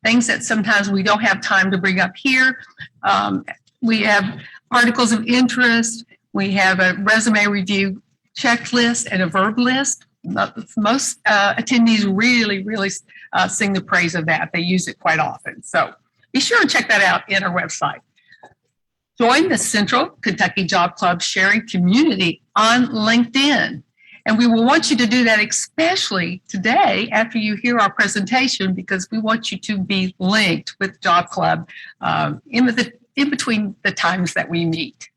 things that sometimes we don't have time to bring up here. We have articles of interest. We have a resume review checklist and a verb list. Most attendees really sing the praise of that. They use it quite often. So be sure and check that out in our website. Join the Central Kentucky Job Club sharing community on LinkedIn. And we will want you to do that, especially today after you hear our presentation, because we want you to be linked with Job Club in between the times that we meet.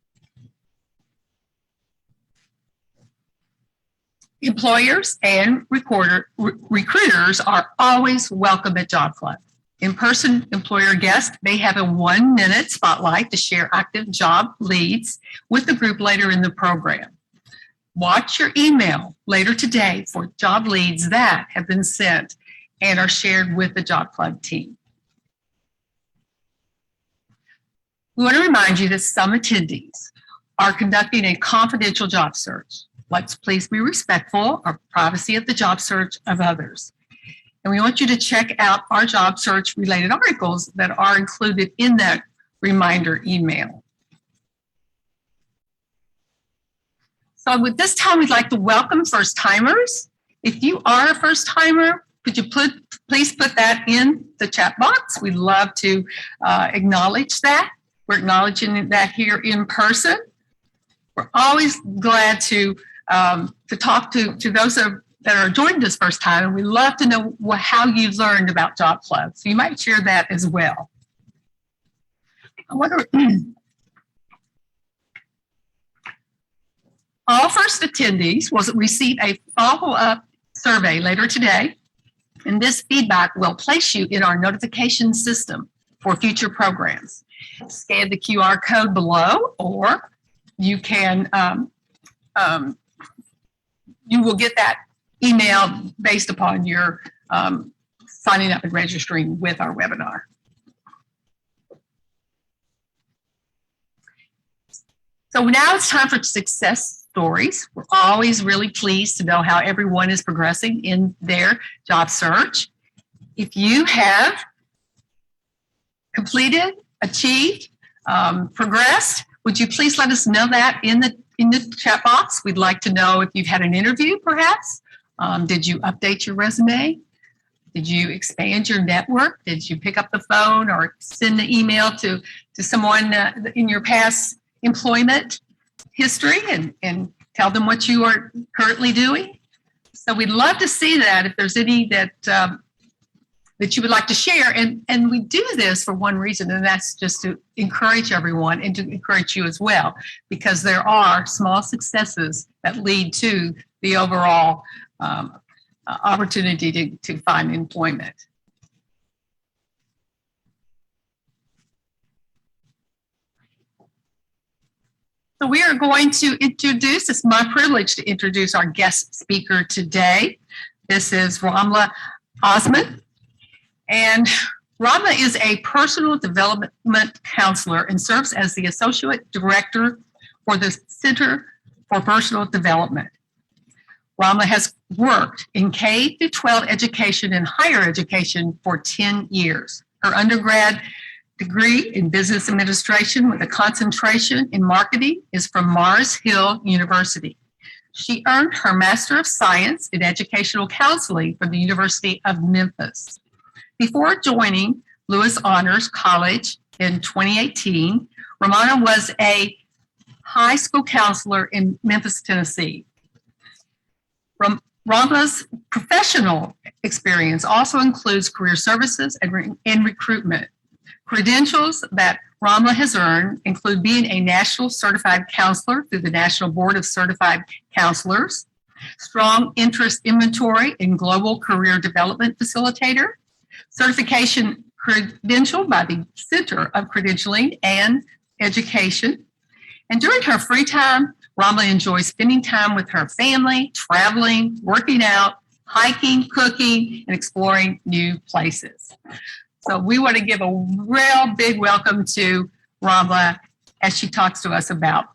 Employers and recruiters are always welcome at Job Club. In-person employer guests may have a 1-minute spotlight to share active job leads with the group later in the program. Watch your email later today for job leads that have been sent and are shared with the Job Club team. We want to remind you that some attendees are conducting a confidential job search. Let's please be respectful of privacy of the job search of others. And we want you to check out our job search related articles that are included in that reminder email. So with this time, we'd like to welcome first timers. If you are a first timer, could you please put that in the chat box? We'd love to acknowledge that. We're acknowledging that here in person. We're always glad to talk to those that are joining us first time, and we love to know how you learned about Job Club. So you might share that as well. All first attendees will receive a follow-up survey later today, and this feedback will place you in our notification system for future programs. Scan the QR code below, or you can you will get that email based upon your signing up and registering with our webinar. So now it's time for success stories. We're always really pleased to know how everyone is progressing in their job search. If you have completed, achieved, progressed, would you please let us know that in the chat box? We'd like to know if you've had an interview, perhaps. Did you update your resume? Did you expand your network? Did you pick up the phone or send the email to someone in your past employment history and tell them what you are currently doing? So we'd love to see that if there's any that you would like to share. And we do this for one reason, and that's just to encourage everyone and to encourage you as well, because there are small successes that lead to the overall opportunity to find employment. So we are going to introduce, it's my privilege to introduce our guest speaker today. This is Ramla Osman. And Ramla is a personal development counselor and serves as the Associate Director for the Center for Personal Development. Ramla has worked in K-12 education and higher education for 10 years. Her undergrad degree in business administration with a concentration in marketing is from Mars Hill University. She earned her Master of Science in Educational Counseling from the University of Memphis. Before joining Lewis Honors College in 2018, Ramona was a high school counselor in Memphis, Tennessee. Ramla's professional experience also includes career services and recruitment. Credentials that Ramla has earned include being a national certified counselor through the National Board of Certified Counselors, strong interest inventory in global career development facilitator, certification credential by the Center of Credentialing and Education. And during her free time, Ramla enjoys spending time with her family, traveling, working out, hiking, cooking, and exploring new places. So we want to give a real big welcome to Ramla as she talks to us about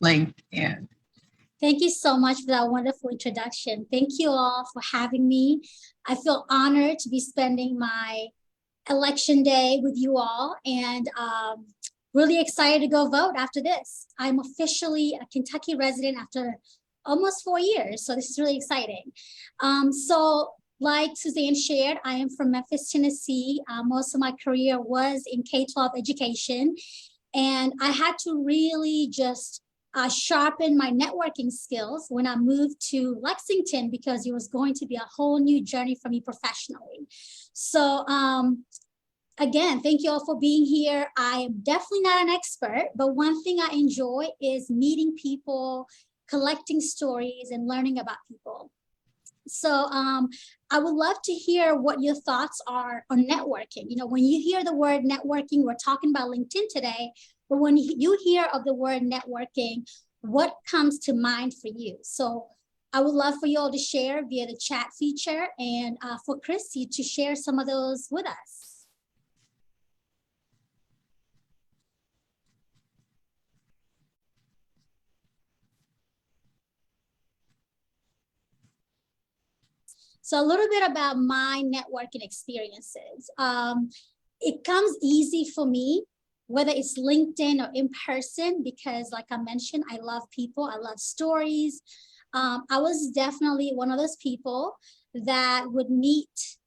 LinkedIn. Thank you so much for that wonderful introduction. Thank you all for having me. I feel honored to be spending my election day with you all, and really excited to go vote after this. I'm officially a Kentucky resident after almost 4 years, so this is really exciting. So like Suzanne shared, I am from Memphis, Tennessee. Most of my career was in K-12 education, and I had to really just sharpen my networking skills when I moved to Lexington, because it was going to be a whole new journey for me professionally. So again, thank you all for being here. I am definitely not an expert, but one thing I enjoy is meeting people, collecting stories, and learning about people. So I would love to hear what your thoughts are on networking. You know, when you hear the word networking, we're talking about LinkedIn today, but when you hear of the word networking, what comes to mind for you? So I would love for you all to share via the chat feature, and for Christy to share some of those with us. So a little bit about my networking experiences. It comes easy for me, whether it's LinkedIn or in person, because like I mentioned, I love people, I love stories. I was definitely one of those people that would meet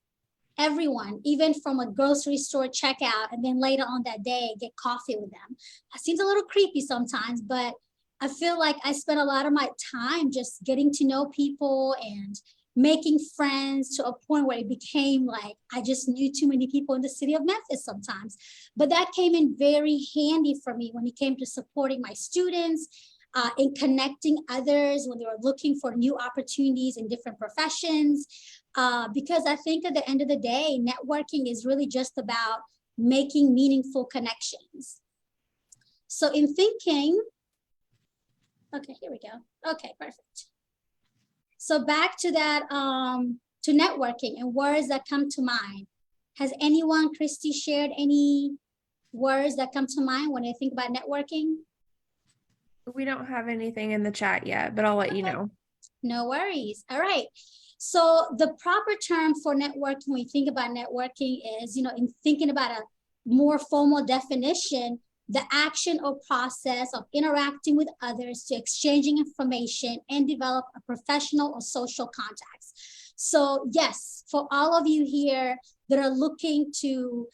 everyone, even from a grocery store checkout, and then later on that day, get coffee with them. It seems a little creepy sometimes, but I feel like I spent a lot of my time just getting to know people and making friends, to a point where it became like I just knew too many people in the city of Memphis sometimes. But that came in very handy for me when it came to supporting my students, in connecting others when they were looking for new opportunities in different professions. Because I think at the end of the day, networking is really just about making meaningful connections. So in thinking, okay, here we go. Okay, perfect. So back to that, to networking and words that come to mind. Has anyone, Christy, shared any words that come to mind when they think about networking? We don't have anything in the chat yet, but I'll let you know. No worries. All right. So the proper term for networking, when you think about networking, is, you know, in thinking about a more formal definition, the action or process of interacting with others to exchanging information and develop a professional or social contacts. So yes, for all of you here that are looking to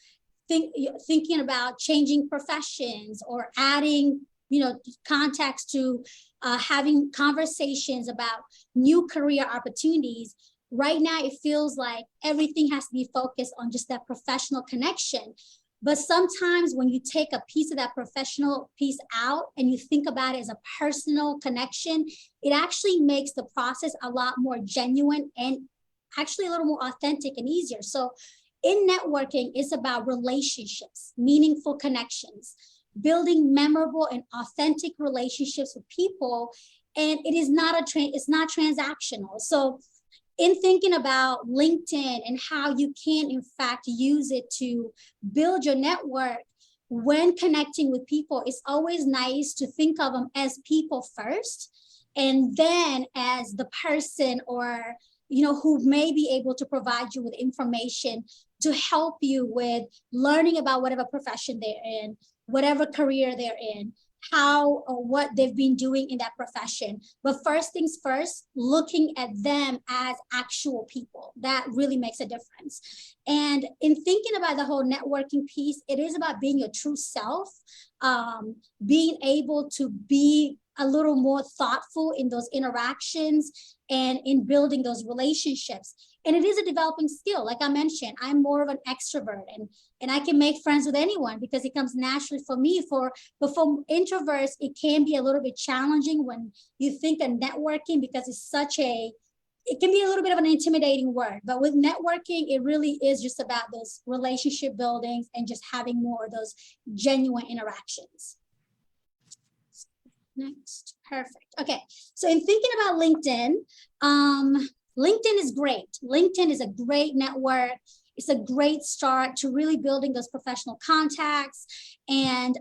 thinking about changing professions or adding, you know, contacts to having conversations about new career opportunities, right now it feels like everything has to be focused on just that professional connection. But sometimes when you take a piece of that professional piece out and you think about it as a personal connection, it actually makes the process a lot more genuine and actually a little more authentic and easier. So in networking, it's about relationships, meaningful connections, building memorable and authentic relationships with people. And it is not it's not transactional. So in thinking about LinkedIn and how you can, in fact, use it to build your network when connecting with people, it's always nice to think of them as people first, and then as the person, or, you know, who may be able to provide you with information to help you with learning about whatever profession they're in, whatever career they're in, how or what they've been doing in that profession. But first things first, looking at them as actual people, that really makes a difference. And in thinking about the whole networking piece, it is about being your true self, being able to be a little more thoughtful in those interactions and in building those relationships. And it is a developing skill. Like I mentioned, I'm more of an extrovert, and I can make friends with anyone because it comes naturally for me. But for introverts, it can be a little bit challenging when you think of networking, because it can be a little bit of an intimidating word. But with networking, it really is just about those relationship buildings and just having more of those genuine interactions. Next, perfect. Okay, so in thinking about LinkedIn, LinkedIn is great. LinkedIn is a great network. It's a great start to really building those professional contacts. And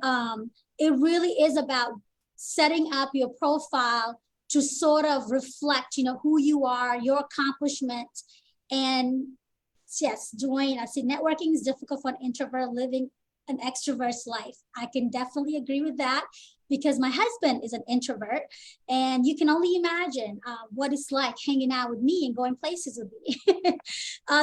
it really is about setting up your profile to sort of reflect, you know, who you are, your accomplishments, and yes, join. I see networking is difficult for an introvert living an extrovert's life. I can definitely agree with that because my husband is an introvert, and you can only imagine what it's like hanging out with me and going places with me.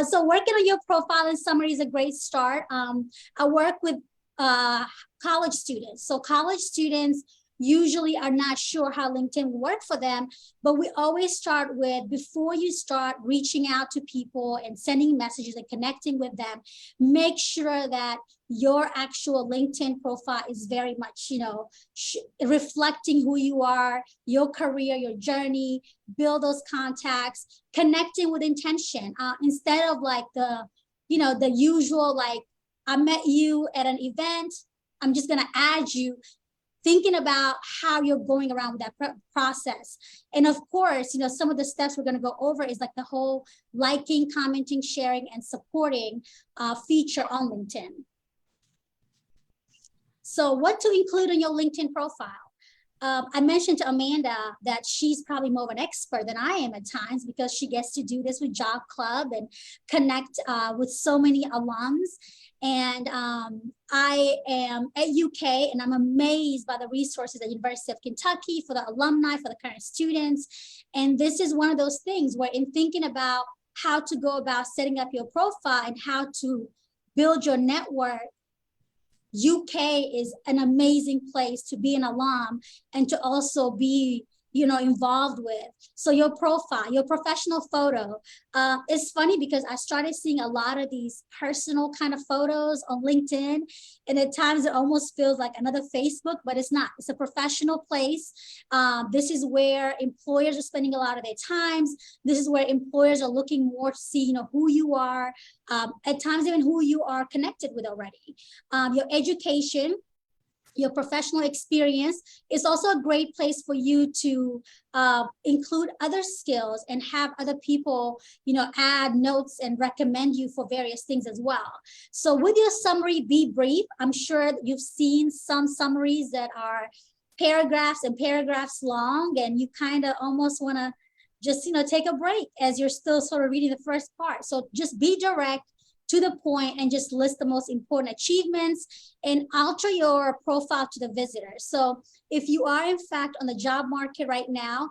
So working on your profile and summary is a great start. I work with college students. So college students usually are not sure how LinkedIn will work for them, but we always start with, before you start reaching out to people and sending messages and connecting with them, make sure that your actual LinkedIn profile is very much, you know, reflecting who you are, your career, your journey, build those contacts, connecting with intention, instead of like the, you know, the usual, like, I met you at an event, I'm just gonna add you. Thinking about how you're going around with that process. And of course, you know, some of the steps we're going to go over is like the whole liking, commenting, sharing, and supporting feature on LinkedIn. So what to include in your LinkedIn profile? I mentioned to Amanda that she's probably more of an expert than I am at times because she gets to do this with Job Club and connect with so many alums. And I am at UK, and I'm amazed by the resources at University of Kentucky for the alumni, for the current students. And this is one of those things where, in thinking about how to go about setting up your profile and how to build your network, UK is an amazing place to be an alum and to also be, you know, involved with. So your profile, your professional photo, it's funny because I started seeing a lot of these personal kind of photos on LinkedIn, and at times it almost feels like another Facebook, but it's not. It's a professional place. This is where employers are spending a lot of their times. This is where employers are looking more to see, you know, who you are, at times even who you are connected with already. Your education, your professional experience is also a great place for you to include other skills and have other people, you know, add notes and recommend you for various things as well. So with your summary, be brief. I'm sure that you've seen some summaries that are paragraphs and paragraphs long, and you kind of almost want to just, you know, take a break as you're still sort of reading the first part. So just be direct, to the point, and just list the most important achievements and alter your profile to the visitor. So if you are in fact on the job market right now,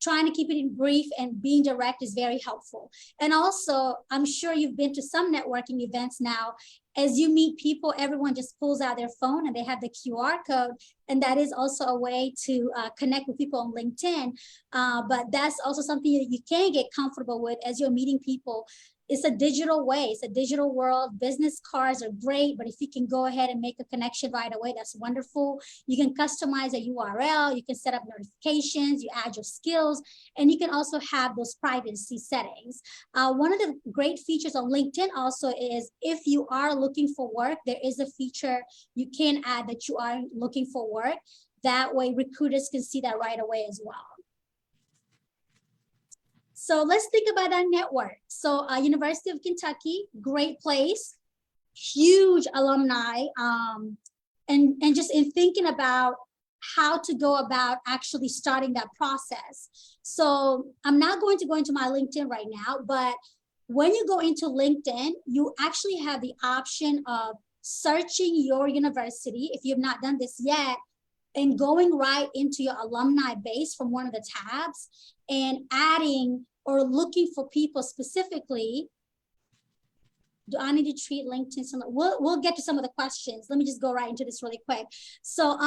trying to keep it in brief and being direct is very helpful. And also, I'm sure you've been to some networking events now. As you meet people, everyone just pulls out their phone and they have the QR code. And that is also a way to connect with people on LinkedIn. But that's also something that you can get comfortable with as you're meeting people. It's a digital way, it's a digital world. Business cards are great, but if you can go ahead and make a connection right away, that's wonderful. You can customize a URL, you can set up notifications, you add your skills, and you can also have those privacy settings. One of the great features on LinkedIn also is if you are looking for work, there is a feature you can add that you are looking for work. That way recruiters can see that right away as well. So let's think about that network. So University of Kentucky, great place, huge alumni, and just in thinking about how to go about actually starting that process. So I'm not going to go into my LinkedIn right now, but when you go into LinkedIn, you actually have the option of searching your university, if you've not done this yet, and going right into your alumni base from one of the tabs and adding or looking for people specifically. Do I need to treat LinkedIn? We'll get to some of the questions. Let me just go right into this really quick. So,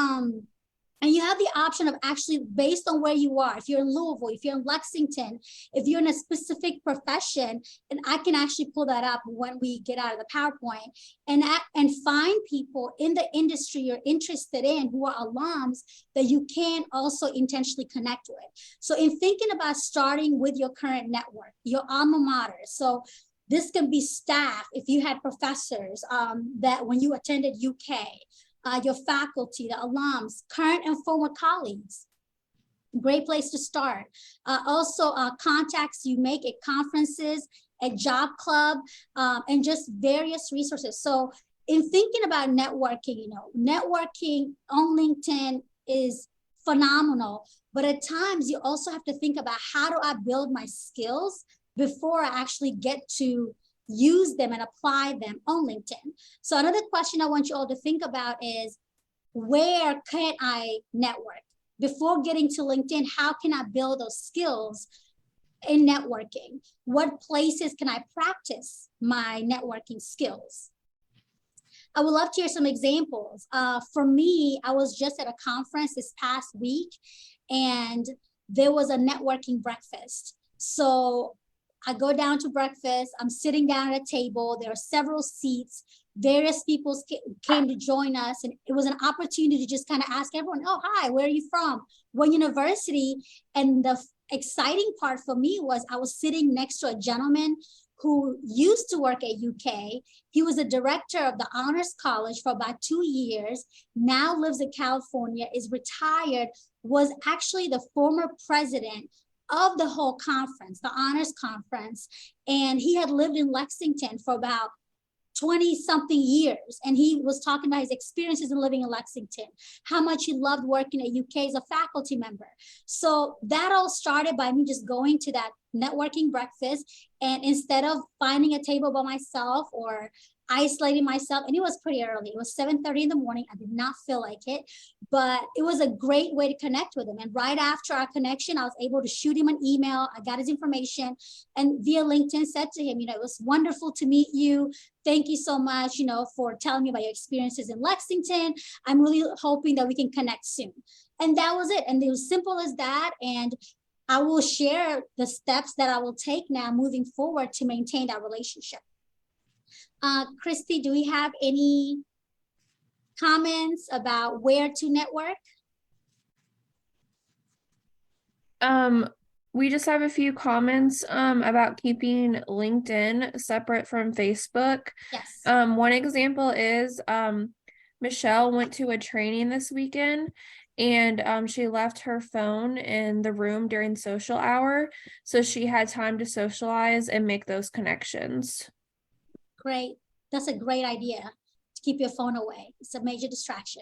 and you have the option of actually based on where you are, if you're in Louisville, if you're in Lexington, if you're in a specific profession, and I can actually pull that up when we get out of the PowerPoint and find people in the industry you're interested in who are alums that you can also intentionally connect with. So in thinking about starting with your current network, your alma mater. So this can be staff, if you had professors that when you attended UK, your faculty, the alums, current and former colleagues. Great place to start. Also, contacts you make at conferences, at Job Club, and just various resources. So in thinking about networking, you know, networking on LinkedIn is phenomenal, but at times you also have to think about how do I build my skills before I actually get to use them and apply them on LinkedIn. So another question I want you all to think about is, where can I network? Before getting to LinkedIn, how can I build those skills in networking? What places can I practice my networking skills? I would love to hear some examples. For me, I was just at a conference this past week, and there was a networking breakfast. So I go down to breakfast, I'm sitting down at a table, there are several seats, various people came to join us, and it was an opportunity to just kind of ask everyone, oh, hi, where are you from? What university? And the exciting part for me was I was sitting next to a gentleman who used to work at UK. He was a director of the Honors College for about 2 years, now lives in California, is retired, was actually the former president of the whole conference, the Honors Conference. And he had lived in Lexington for about 20 something years. And he was talking about his experiences in living in Lexington, how much he loved working at UK as a faculty member. So that all started by me just going to that networking breakfast. And instead of finding a table by myself or isolating myself, and it was pretty early, it was 7:30 in the morning, I did not feel like it, but it was a great way to connect with him. And right after our connection, I was able to shoot him an email, I got his information, and via LinkedIn said to him, it was wonderful to meet you, thank you so much, for telling me about your experiences in Lexington. I'm really hoping that we can connect soon. And that was it. And it was simple as that. And I will share the steps that I will take now moving forward to maintain that relationship. Christy, do we have any comments about where to network? We just have a few comments about keeping LinkedIn separate from Facebook. Yes. One example is Michelle went to a training this weekend, and she left her phone in the room during social hour, so she had time to socialize and make those connections. Great. That's a great idea, to keep your phone away. It's a major distraction.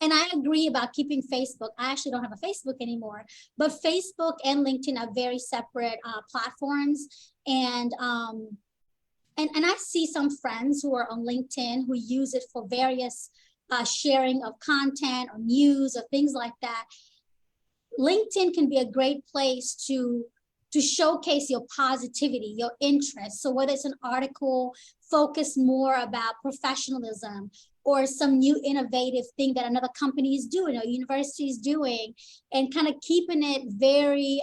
And I agree about keeping Facebook. I actually don't have a Facebook anymore, but Facebook and LinkedIn are very separate platforms. And I see some friends who are on LinkedIn who use it for various sharing of content or news or things like that. LinkedIn can be a great place to showcase your positivity, your interest. So whether it's an article focused more about professionalism or some new innovative thing that another company is doing or university is doing, and kind of keeping it very,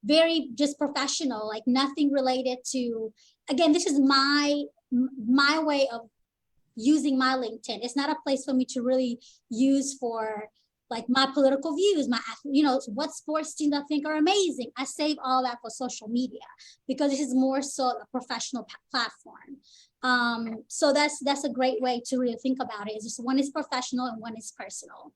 very just professional, like nothing related to, again, this is my way of using my LinkedIn. It's not a place for me to really use for like my political views, what sports teams I think are amazing. I save all that for social media because this is more so a professional platform. So that's a great way to really think about it. Is just one is professional and one is personal.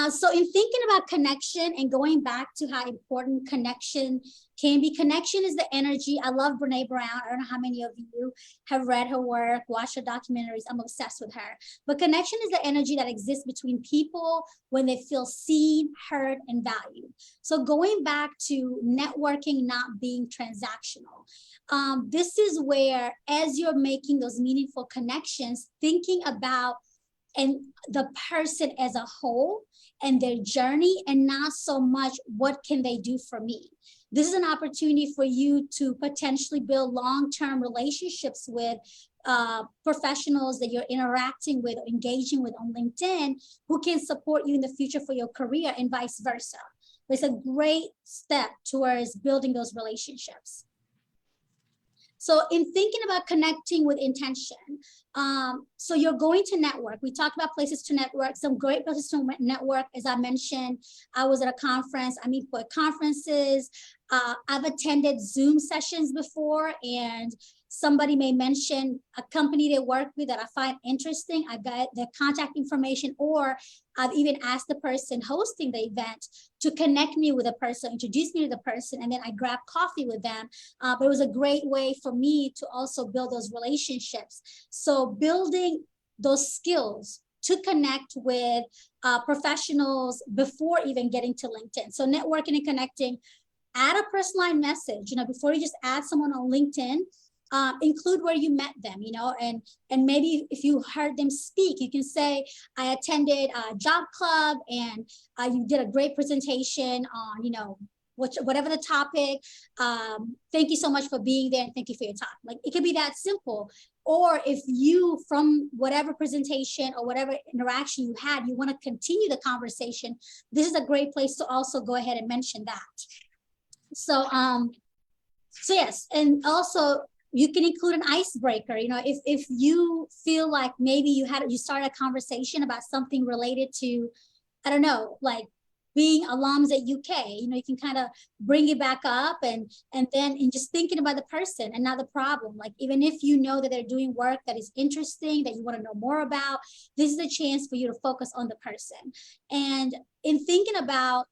So in thinking about connection and going back to how important connection can be, connection is the energy. I love Brene Brown. I don't know how many of you have read her work, watched her documentaries. I'm obsessed with her. But connection is the energy that exists between people when they feel seen, heard, and valued. So going back to networking not being transactional, this is where, as you're making those meaningful connections, thinking about and the person as a whole and their journey, and not so much what can they do for me. This is an opportunity for you to potentially build long-term relationships with professionals that you're interacting with or engaging with on LinkedIn who can support you in the future for your career and vice versa. It's a great step towards building those relationships. So in thinking about connecting with intention, so you're going to network. We talked about places to network, some great places to network. As I mentioned, I was at a conference. I mean, for conferences, I've attended Zoom sessions before, and somebody may mention a company they work with that I find interesting. I got their contact information, or I've even asked the person hosting the event to connect me with a person, introduce me to the person, and then I grab coffee with them. But it was a great way for me to also build those relationships. So building those skills to connect with professionals before even getting to LinkedIn. So networking and connecting add a personalized message, before you just add someone on LinkedIn. Include where you met them, and maybe if you heard them speak, you can say, I attended a job club and you did a great presentation on, whatever the topic. Thank you so much for being there and thank you for your time. Like, it could be that simple. Or if you, from whatever presentation or whatever interaction you had, you want to continue the conversation, this is a great place to also go ahead and mention that. So yes, and also you can include an icebreaker. If you feel like maybe you started a conversation about something related to, I don't know, like being alums at UK, you can kind of bring it back up and just thinking about the person and not the problem. Like, even if you know that they're doing work that is interesting, that you want to know more about, this is a chance for you to focus on the person. And in thinking about,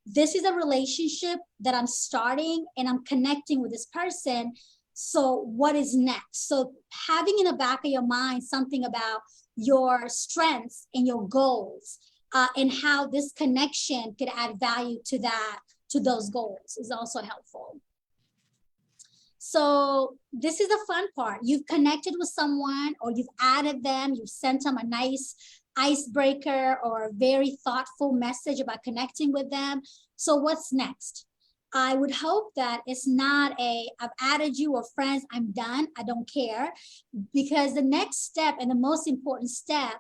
this is a relationship that I'm starting and I'm connecting with this person. So what is next? So having in the back of your mind something about your strengths and your goals, and how this connection could add value to those goals is also helpful. So this is the fun part. You've connected with someone, or you've added them, you've sent them a nice icebreaker or a very thoughtful message about connecting with them. So what's next? I would hope that it's not I've added you, or friends, I'm done, I don't care. Because the next step, and the most important step,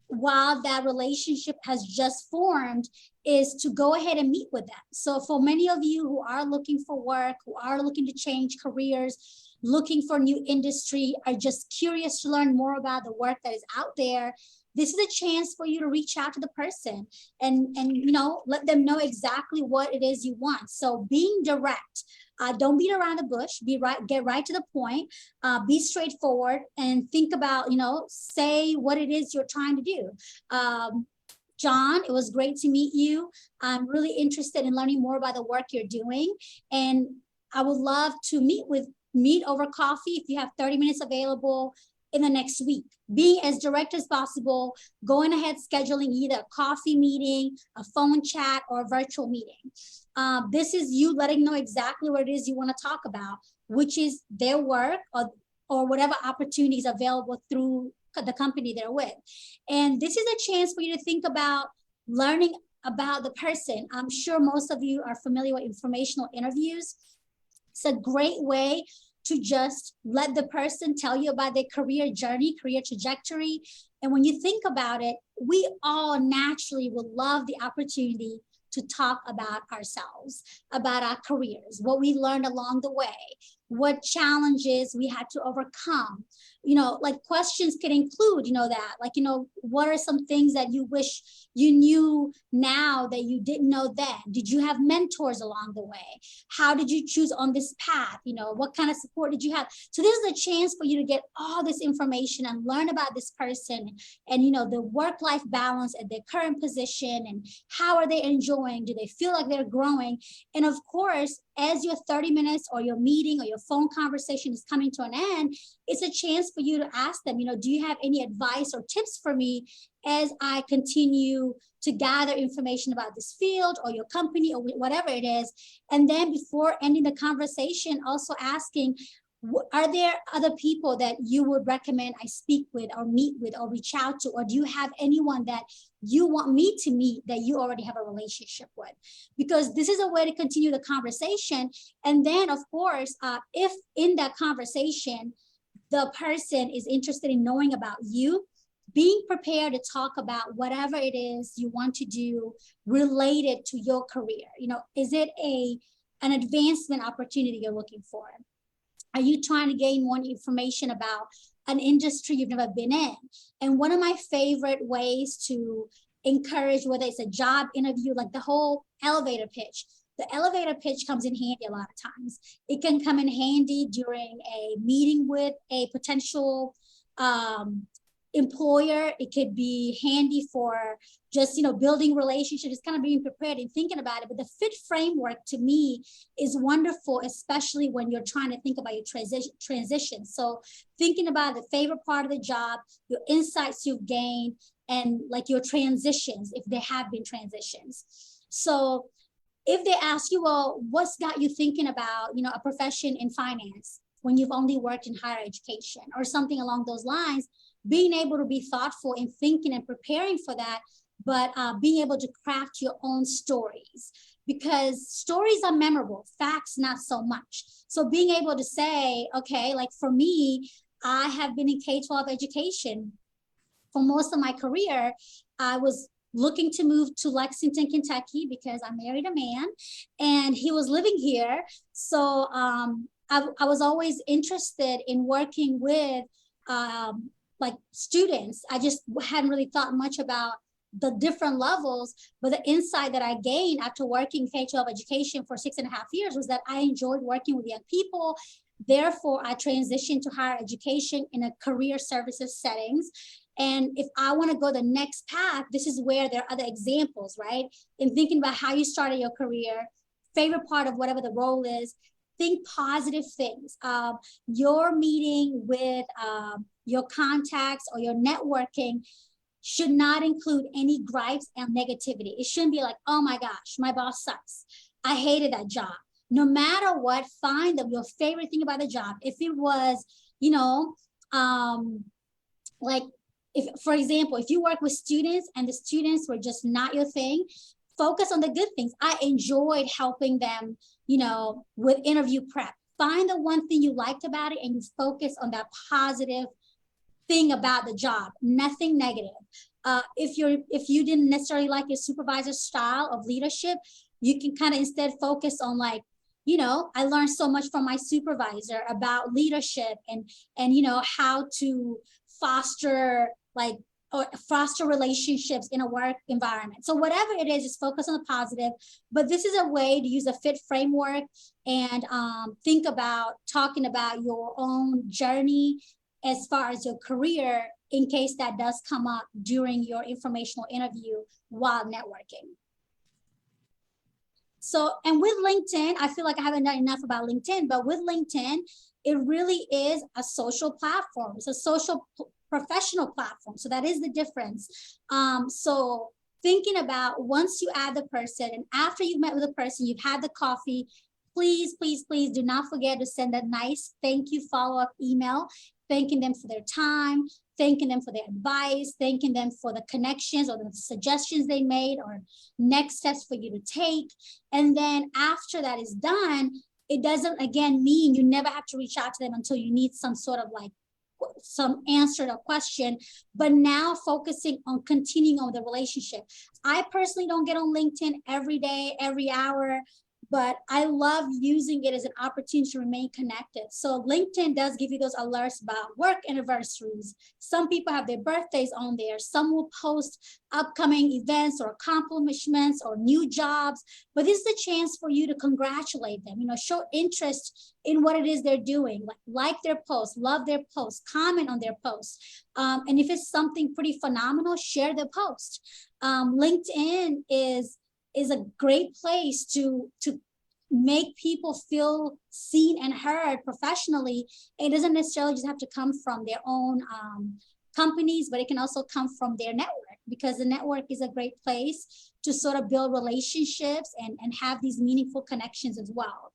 while that relationship has just formed, is to go ahead and meet with them. So for many of you who are looking for work, who are looking to change careers, looking for new industry, are just curious to learn more about the work that is out there, this is a chance for you to reach out to the person and let them know exactly what it is you want. So being direct, don't beat around the bush, get right to the point, be straightforward, and think about, say what it is you're trying to do. John, it was great to meet you. I'm really interested in learning more about the work you're doing, and I would love to meet over coffee if you have 30 minutes available in the next week. Being as direct as possible, going ahead, scheduling either a coffee meeting, a phone chat, or a virtual meeting. This is you letting know exactly what it is you want to talk about, which is their work or whatever opportunities available through the company they're with. And this is a chance for you to think about learning about the person. I'm sure most of you are familiar with informational interviews. It's a great way to just let the person tell you about their career journey, career trajectory. And when you think about it, we all naturally would love the opportunity to talk about ourselves, about our careers, what we learned along the way, what challenges we had to overcome. Like, questions can include, what are some things that you wish you knew now that you didn't know then? Did you have mentors along the way? How did you choose on this path? What kind of support did you have? So this is a chance for you to get all this information and learn about this person and, the work-life balance at their current position, and how are they enjoying? Do they feel like they're growing? And of course, as your 30 minutes or your meeting or your phone conversation is coming to an end, it's a chance for you to ask them, do you have any advice or tips for me as I continue to gather information about this field or your company or whatever it is? And then before ending the conversation, also asking, are there other people that you would recommend I speak with or meet with or reach out to? Or do you have anyone that you want me to meet that you already have a relationship with? Because this is a way to continue the conversation. And then, of course, if in that conversation, the person is interested in knowing about you, being prepared to talk about whatever it is you want to do related to your career. Is it an advancement opportunity you're looking for? Are you trying to gain more information about an industry you've never been in? And one of my favorite ways to encourage, whether it's a job interview, like the whole elevator pitch. The elevator pitch comes in handy a lot of times. It can come in handy during a meeting with a potential employer. It could be handy for just, building relationships. It's kind of being prepared and thinking about it. But the FIT framework to me is wonderful, especially when you're trying to think about your transition. So thinking about the favorite part of the job, your insights you've gained, and like your transitions, if there have been transitions. So If they ask you, well, what's got you thinking about, a profession in finance when you've only worked in higher education or something along those lines, being able to be thoughtful in thinking and preparing for that, but being able to craft your own stories, because stories are memorable, facts not so much. So being able to say, okay, like for me, I have been in K-12 education for most of my career. I was looking to move to Lexington, Kentucky, because I married a man and he was living here. So I was always interested in working with like students. I just hadn't really thought much about the different levels, but the insight that I gained after working K-12 education for 6.5 years was that I enjoyed working with young people. Therefore, I transitioned to higher education in a career services settings. And if I want to go the next path, this is where there are other examples, right? In thinking about how you started your career, favorite part of whatever the role is, think positive things. Your meeting with your contacts or your networking should not include any gripes and negativity. It shouldn't be like, oh my gosh, my boss sucks. I hated that job. No matter what, find your favorite thing about the job. If it was, like, if, for example, if you work with students and the students were just not your thing, focus on the good things. I enjoyed helping them, with interview prep. Find the one thing you liked about it and you focus on that positive thing about the job, nothing negative. If you didn't necessarily like your supervisor's style of leadership, you can kind of instead focus on like, I learned so much from my supervisor about leadership and how to foster relationships in a work environment. So whatever it is, just focus on the positive. But this is a way to use a FIT framework and think about talking about your own journey as far as your career, in case that does come up during your informational interview while networking. So, and with LinkedIn, I feel like I haven't done enough about LinkedIn, but with LinkedIn, it really is a social platform. It's a social professional platform. So that is the difference. So thinking about once you add the person and after you've met with the person, you've had the coffee, please, please, please do not forget to send a nice thank you follow-up email, thanking them for their time, thanking them for their advice, thanking them for the connections or the suggestions they made or next steps for you to take. And then after that is done, it doesn't, again, mean you never have to reach out to them until you need some sort of like some answer to a question, but now focusing on continuing on the relationship. I personally don't get on LinkedIn every day, every hour, but I love using it as an opportunity to remain connected. So LinkedIn does give you those alerts about work anniversaries. Some people have their birthdays on there. Some will post upcoming events or accomplishments or new jobs, but this is a chance for you to congratulate them, show interest in what it is they're doing, like their posts, love their posts, comment on their posts. And if it's something pretty phenomenal, share the post. LinkedIn is a great place to make people feel seen and heard professionally. It doesn't necessarily just have to come from their own companies, but it can also come from their network, because the network is a great place to sort of build relationships and have these meaningful connections as well.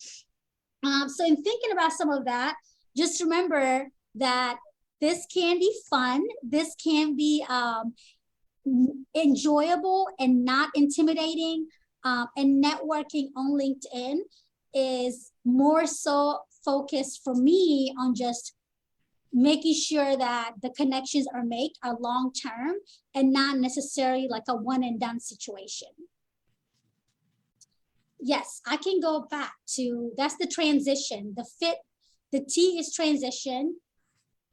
So in thinking about some of that, just remember that this can be fun. This can be enjoyable and not intimidating. And networking on LinkedIn is more so focused for me on just making sure that the connections are made are long-term and not necessarily like a one and done situation. Yes, I can go back to, that's the transition, the FIT, the T is transition.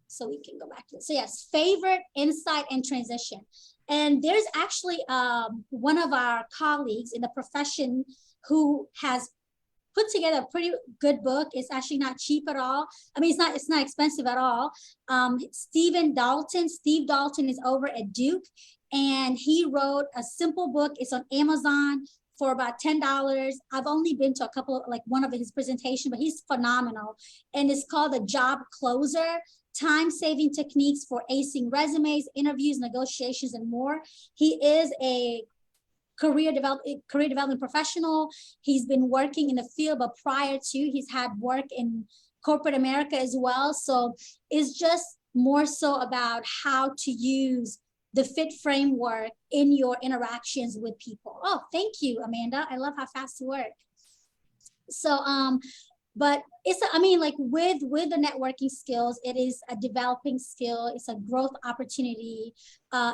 So we can go back to it. So yes, favorite, insight, and transition. And there's actually one of our colleagues in the profession who has put together a pretty good book. It's actually not cheap at all. I mean, it's not expensive at all. Steve Dalton is over at Duke, and he wrote a simple book. It's on Amazon for about $10. I've only been to a couple of, like one of his presentations, but he's phenomenal. And it's called The Job Closer: Time-Saving Techniques for Acing Resumes, Interviews, Negotiations, and More. He is a career development professional. He's been working in the field, but prior to, he's had work in corporate America as well. So it's just more so about how to use the FIT framework in your interactions with people. Oh, thank you, Amanda. I love how fast you work. So, but it's, I mean, like with the networking skills, it is a developing skill. It's a growth opportunity.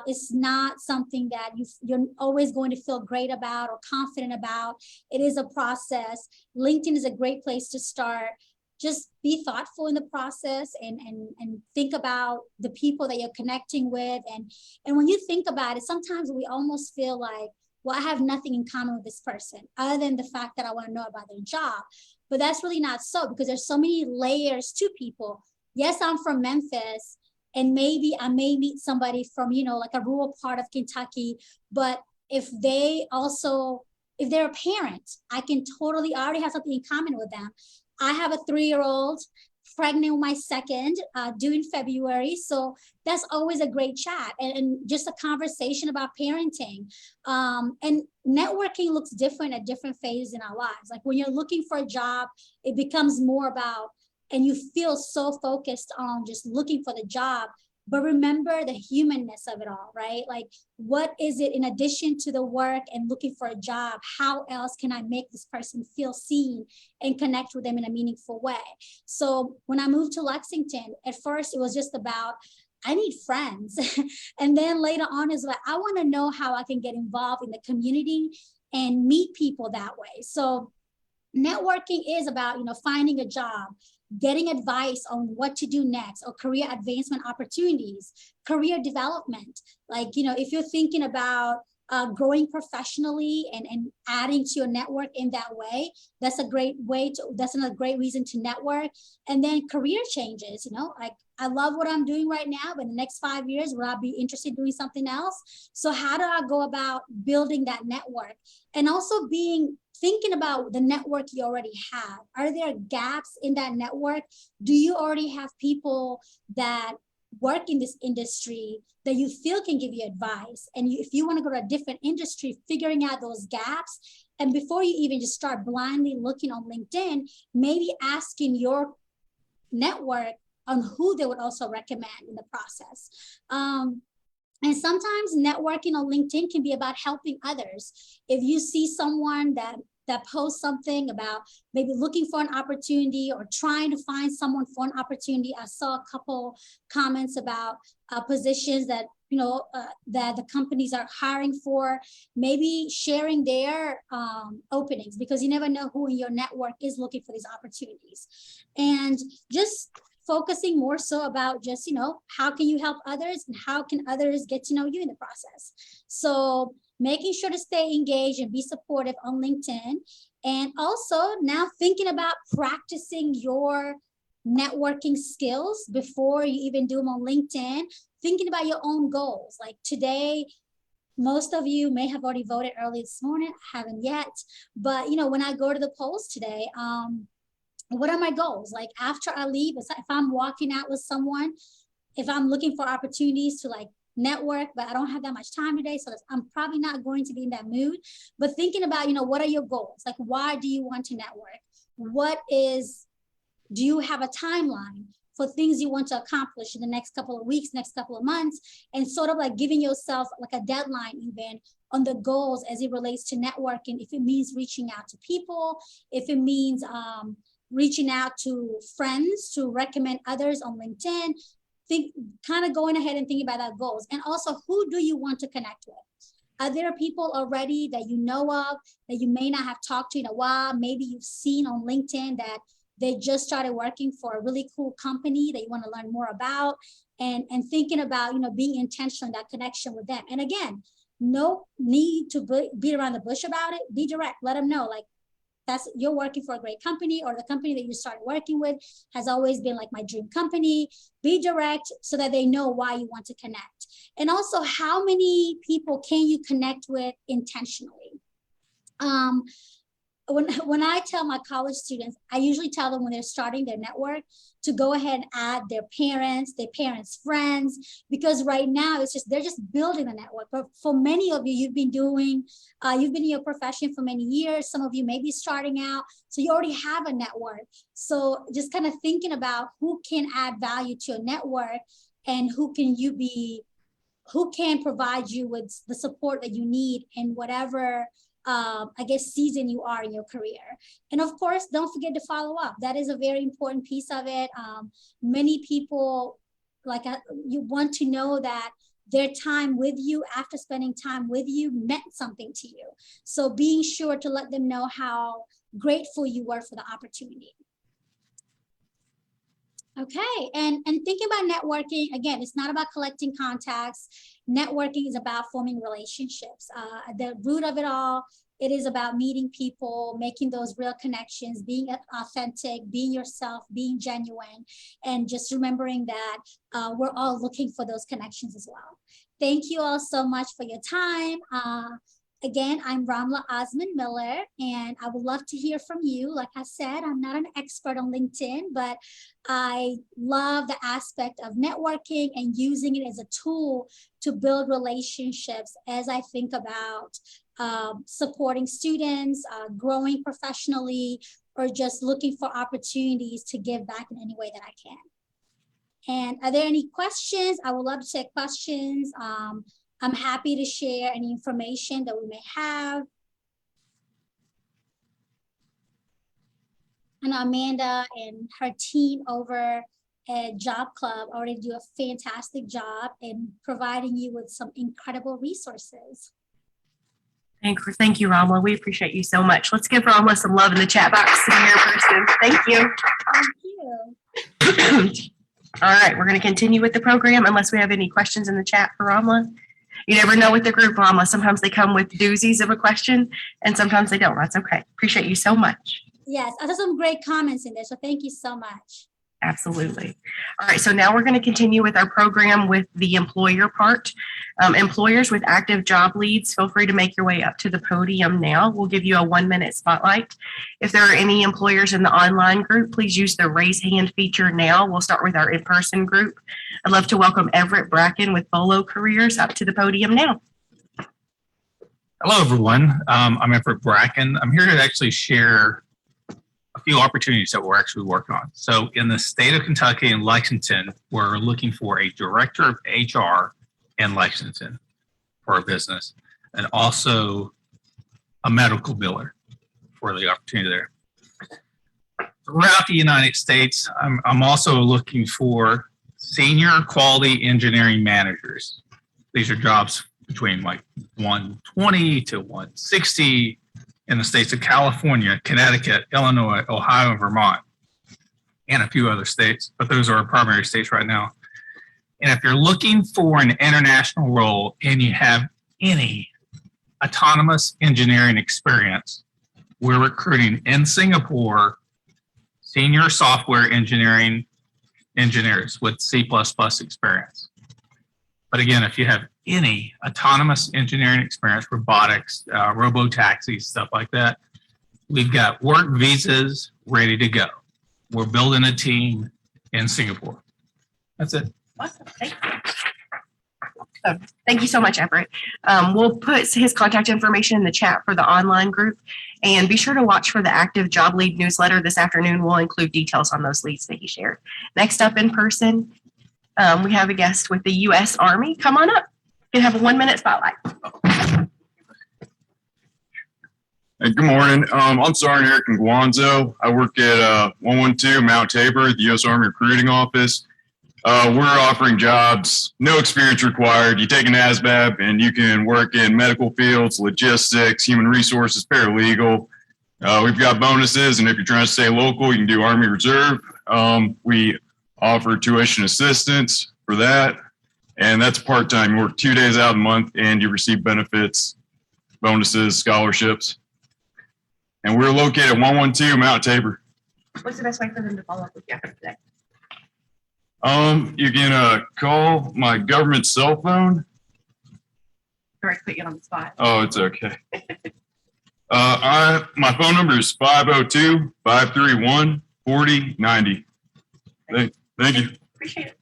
It's not something that you're always going to feel great about or confident about. It is a process. LinkedIn is a great place to start. Just be thoughtful in the process and think about the people that you're connecting with. And when you think about it, sometimes we almost feel like, well, I have nothing in common with this person other than the fact that I want to know about their job. But that's really not so, because there's so many layers to people. Yes, I'm from Memphis, and maybe I may meet somebody from, you know, like a rural part of Kentucky, but if they're a parent, I already have something in common with them. I have a 3-year-old, pregnant with my second, due in February. So that's always a great chat and just a conversation about parenting. And networking looks different at different phases in our lives. Like when you're looking for a job, it becomes more about, and you feel so focused on just looking for the job. But remember the humanness of it all, right? Like, what is it in addition to the work and looking for a job? How else can I make this person feel seen and connect with them in a meaningful way? So when I moved to Lexington, at first it was just about, I need friends. And then later on is like, I want to know how I can get involved in the community and meet people that way. So networking is about, you know, finding a job, getting advice on what to do next, or career advancement opportunities, career development. Like, you know, if you're thinking about growing professionally and adding to your network in that way, that's another great reason to network. And then career changes, you know, like I love what I'm doing right now, but in the next 5 years, will I be interested in doing something else? So how do I go about building that network? And also thinking about the network you already have. Are there gaps in that network? Do you already have people that work in this industry that you feel can give you advice? And if you want to go to a different industry, figuring out those gaps. And before you even just start blindly looking on LinkedIn, maybe asking your network on who they would also recommend in the process. And sometimes networking on LinkedIn can be about helping others. If you see someone that posts something about maybe looking for an opportunity or trying to find someone for an opportunity. I saw a couple comments about positions that, you know, that the companies are hiring for, maybe sharing their openings, because you never know who in your network is looking for these opportunities. And just focusing more so about just, you know, how can you help others and how can others get to know you in the process? So making sure to stay engaged and be supportive on LinkedIn. And also now thinking about practicing your networking skills before you even do them on LinkedIn, thinking about your own goals. Like today, most of you may have already voted early this morning. I haven't yet, but you know, when I go to the polls today, what are my goals? Like after I leave, if I'm walking out with someone, if I'm looking for opportunities to like network, but I don't have that much time today, so I'm probably not going to be in that mood. But thinking about, you know, what are your goals? Like, why do you want to network? Do you have a timeline for things you want to accomplish in the next couple of weeks, next couple of months, and sort of like giving yourself like a deadline even on the goals as it relates to networking. If it means reaching out to people, if it means reaching out to friends to recommend others on LinkedIn, kind of going ahead and thinking about that goals. And also, who do you want to connect with? Are there people already that you know of that you may not have talked to in a while? Maybe you've seen on LinkedIn that they just started working for a really cool company that you want to learn more about, and thinking about, you know, being intentional in that connection with them. And again, no need to beat around the bush about it. Be direct. Let them know, like, you're working for a great company, or the company that you started working with has always been like my dream company. Be direct so that they know why you want to connect. And also, how many people can you connect with intentionally? when I tell my college students, I usually tell them when they're starting their network to go ahead and add their parents' friends, because right now it's just, they're just building the network. But for many of you, you've been in your profession for many years. Some of you may be starting out, so you already have a network. So just kind of thinking about who can add value to your network and who can provide you with the support that you need in whatever I guess season you are in your career. And of course, don't forget to follow up. That is a very important piece of it. Many people you want to know that their time with you after spending time with you meant something to you. So being sure to let them know how grateful you were for the opportunity. Okay, and thinking about networking, again, it's not about collecting contacts. Networking is about forming relationships. The root of it all, it is about meeting people, making those real connections, being authentic, being yourself, being genuine, and just remembering that we're all looking for those connections as well. Thank you all so much for your time. Again, I'm Ramla Osman Miller, and I would love to hear from you. Like I said, I'm not an expert on LinkedIn, but I love the aspect of networking and using it as a tool to build relationships as I think about supporting students, growing professionally, or just looking for opportunities to give back in any way that I can. And are there any questions? I would love to take questions. I'm happy to share any information that we may have. And Amanda and her team over at Job Club already do a fantastic job in providing you with some incredible resources. Thank you, Ramla. We appreciate you so much. Let's give Ramla some love in the chat box to be here person. Thank you. Thank you. All right, we're going to continue with the program unless we have any questions in the chat for Ramla. You never know with the group, Ramla. Sometimes they come with doozies of a question and sometimes they don't. That's okay. Appreciate you so much. Yes, I have some great comments in there, so thank you so much. Absolutely. All right, so now we're going to continue with our program with the employer part. Employers with active job leads, feel free to make your way up to the podium now. We'll give you a 1-minute spotlight. If there are any employers in the online group, please use the raise hand feature now. We'll start with our in-person group. I'd love to welcome Everett Bracken with Bolo Careers up to the podium now. Hello, everyone. I'm Everett Bracken. I'm here to actually share a few opportunities that we're actually working on. So in the state of Kentucky and Lexington, we're looking for a director of HR in Lexington for a business, and also a medical biller for the opportunity there. Throughout the United States, I'm also looking for senior quality engineering managers. These are jobs between like 120 to 160 in the states of California, Connecticut, Illinois, Ohio, and Vermont, and a few other states, but those are our primary states right now. And if you're looking for an international role and you have any autonomous engineering experience, we're recruiting in Singapore senior software engineering engineers with C++ experience. But again, if you have any autonomous engineering experience, robotics, robo-taxis, stuff like that, we've got work visas ready to go. We're building a team in Singapore. That's it. Awesome. Thank you. Thank you so much, Everett. We'll put his contact information in the chat for the online group, and be sure to watch for the active job lead newsletter this afternoon. We'll include details on those leads that he shared. Next up in person, we have a guest with the U.S. Army. Come on up. You have a 1-minute spotlight. Hey, good morning. I'm Sergeant Eric Nguanzo. I work at 112 Mount Tabor, the U.S. Army Recruiting Office. We're offering jobs, no experience required. You take an ASVAB and you can work in medical fields, logistics, human resources, paralegal. We've got bonuses, and if you're trying to stay local, you can do Army Reserve. We offer tuition assistance for that, and that's part-time. You work 2 days out of the month, and you receive benefits, bonuses, scholarships. And we're located at 112 Mount Tabor. What's the best way for them to follow up with you after today? You can call my government cell phone. Sorry to put you on the spot. Oh, it's okay. My phone number is 502-531-4090. Thank you. Appreciate it.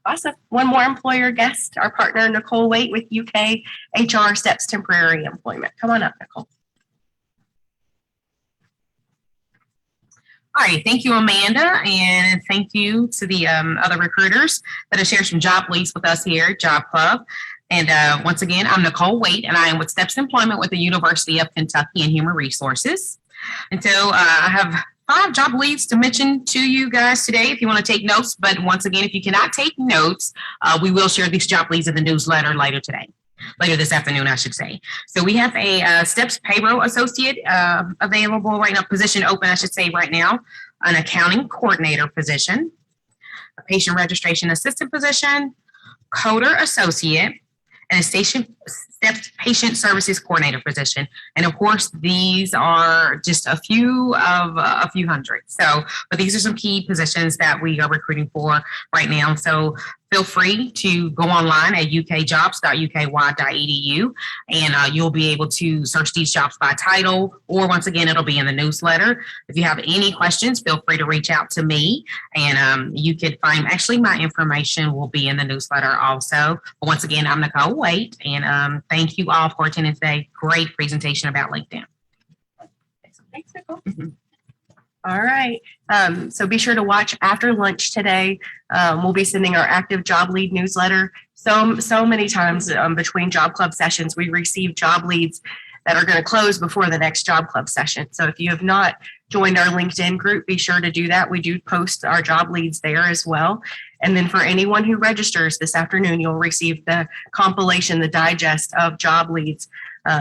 Awesome. One more employer guest, our partner, Nicole Waite with UK HR Steps Temporary Employment. Come on up, Nicole. All right, thank you, Amanda, and thank you to the other recruiters that have shared some job leads with us here at Job Club. And once again, I'm Nicole Waite, and I am with Steps Employment with the University of Kentucky in Human Resources. And so I have 5 job leads to mention to you guys today if you want to take notes. But once again, if you cannot take notes, we will share these job leads in the newsletter later this afternoon, I should say. So we have a Steps Payroll Associate available right now, position open, I should say right now, an accounting coordinator position, a patient registration assistant position, coder associate, and a Steps patient services coordinator position. And of course, these are just a few hundred. So, but these are some key positions that we are recruiting for right now. So feel free to go online at ukjobs.uky.edu and you'll be able to search these jobs by title, or once again, it'll be in the newsletter. If you have any questions, feel free to reach out to me, and you can find, actually my information will be in the newsletter also. But once again, I'm Nicole Waite, and thank you all for attending today. Great presentation about LinkedIn. Thanks, Nicole. All right. So be sure to watch after lunch today. We'll be sending our active job lead newsletter. So many times between job club sessions, we receive job leads that are going to close before the next job club session. So if you have not joined our LinkedIn group, be sure to do that. We do post our job leads there as well. And then for anyone who registers this afternoon, you'll receive the compilation, the digest of job leads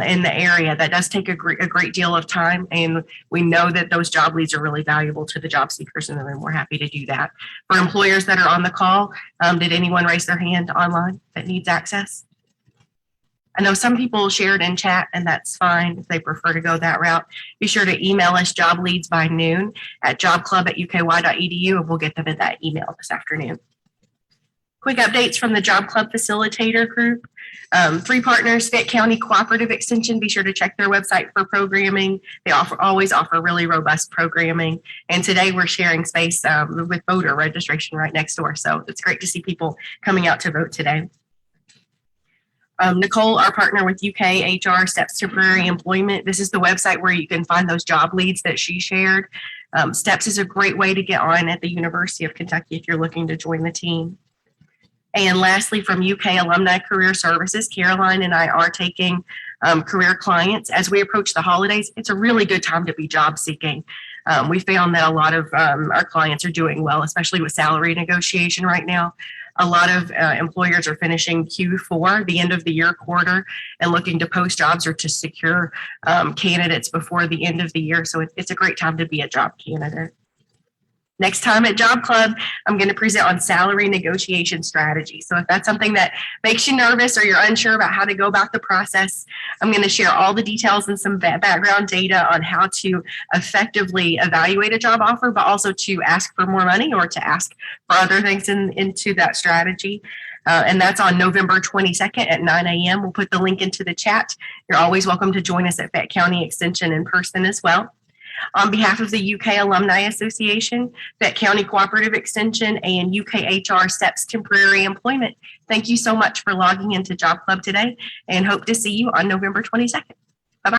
in the area. That does take a great deal of time, and we know that those job leads are really valuable to the job seekers, and then we're happy to do that. For employers that are on the call, did anyone raise their hand online that needs access? I know some people shared in chat, and that's fine if they prefer to go that route. Be sure to email us job leads by noon at jobclub@uky.edu, and we'll get them in that email this afternoon. Quick updates from the Job Club Facilitator Group. 3 partners, Fayette County Cooperative Extension. Be sure to check their website for programming. They always offer really robust programming. And today we're sharing space with voter registration right next door. So it's great to see people coming out to vote today. Nicole, our partner with UK HR Steps Temporary Employment. This is the website where you can find those job leads that she shared. Steps is a great way to get on at the University of Kentucky if you're looking to join the team. And lastly, from UK Alumni Career Services, Caroline and I are taking career clients. As we approach the holidays, it's a really good time to be job seeking. We found that a lot of our clients are doing well, especially with salary negotiation right now. A lot of employers are finishing Q4, the end of the year quarter, and looking to post jobs or to secure candidates before the end of the year. So it's a great time to be a job candidate. Next time at Job Club, I'm going to present on salary negotiation strategy. So if that's something that makes you nervous or you're unsure about how to go about the process, I'm going to share all the details and some background data on how to effectively evaluate a job offer, but also to ask for more money or to ask for other things into that strategy. And that's on November 22nd at 9 a.m. We'll put the link into the chat. You're always welcome to join us at Fayette County Extension in person as well. On behalf of the UK Alumni Association, Fayette County Cooperative Extension, and UK HR Steps Temporary Employment, thank you so much for logging into Job Club today, and hope to see you on November 22nd.